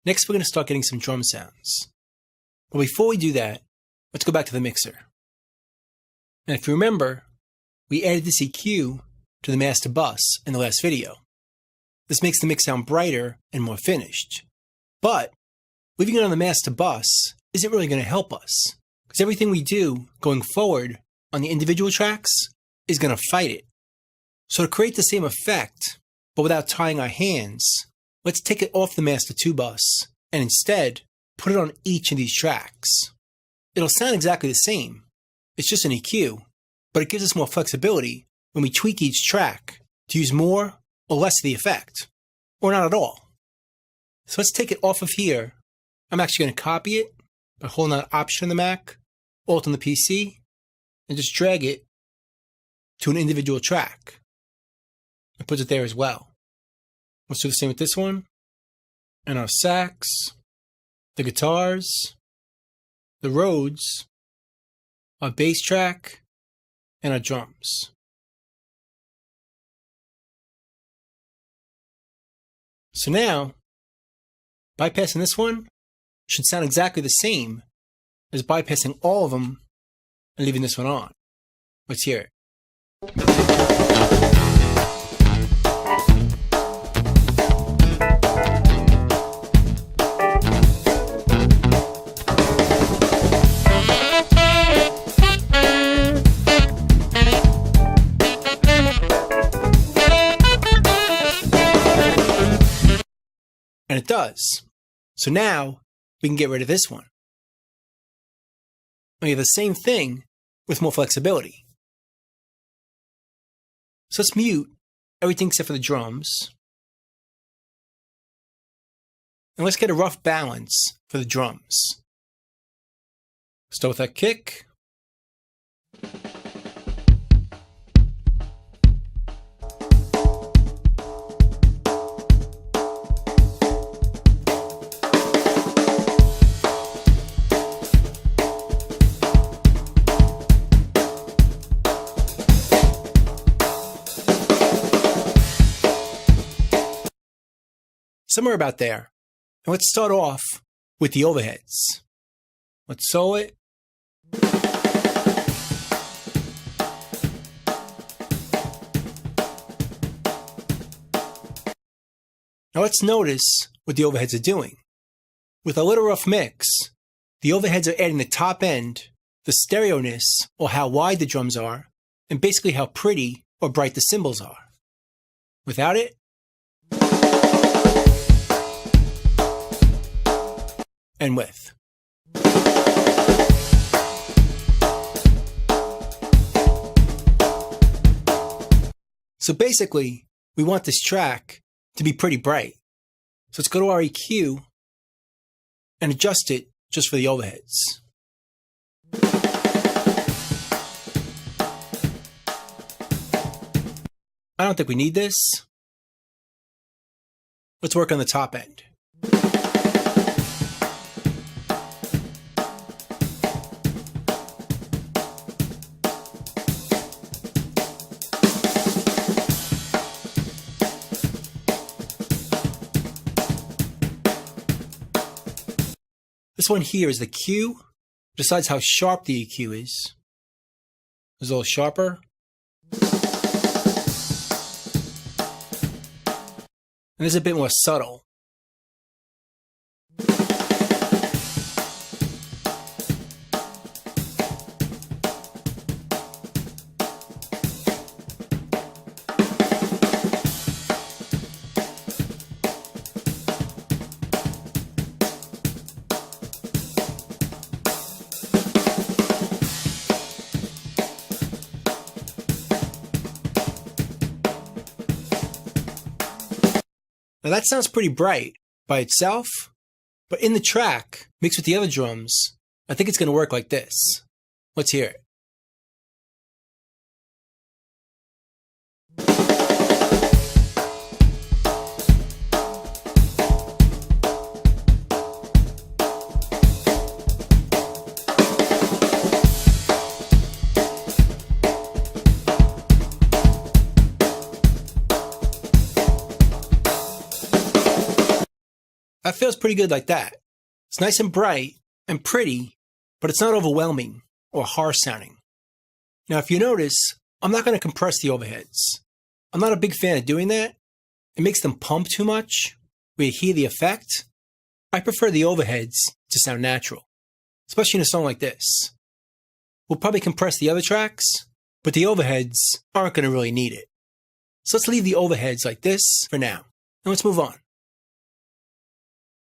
Next, we're going to start getting some drum sounds. But before we do that, let's go back to the mixer. And if you remember, we added this EQ to the master bus in the last video. This makes the mix sound brighter and more finished. But leaving it on the master bus isn't really going to help us, because everything we do going forward on the individual tracks is going to fight it. So to create the same effect, but without tying our hands, let's take it off the master 2 bus and instead put it on each of these tracks. It'll sound exactly the same. It's just an EQ, but it gives us more flexibility when we tweak each track to use more or less of the effect, or not at all. So let's take it off of here. I'm actually going to copy it by holding down Option on the Mac, Alt on the PC, and just drag it to an individual track. And put it there as well. Let's do the same with this one. And our sax, the guitars, the Rhodes, our bass track, and our drums. So now, bypassing this one should sound exactly the same as bypassing all of them and leaving this one on. Let's hear it. And it does. So now we can get rid of this one. We have the same thing with more flexibility. So let's mute everything except for the drums. And let's get a rough balance for the drums. Start with that kick. Somewhere about there. And let's start off with the overheads. Let's solo it. Now let's notice what the overheads are doing. With a little rough mix, the overheads are adding the top end, the stereo-ness, or how wide the drums are, and basically how pretty or bright the cymbals are. Without it, and with. So basically, we want this track to be pretty bright. So let's go to our EQ and adjust it just for the overheads. I don't think we need this. Let's work on the top end. This one here is the Q. Decides how sharp the EQ is. It's a little sharper. And this is a bit more subtle. Now that sounds pretty bright by itself, but in the track, mixed with the other drums, I think it's going to work like this. Let's hear it. That feels pretty good like that. It's nice and bright and pretty, but it's not overwhelming or harsh sounding. Now, if you notice, I'm not going to compress the overheads. I'm not a big fan of doing that. It makes them pump too much, where you hear the effect. I prefer the overheads to sound natural, especially in a song like this. We'll probably compress the other tracks, but the overheads aren't going to really need it. So let's leave the overheads like this for now, and let's move on.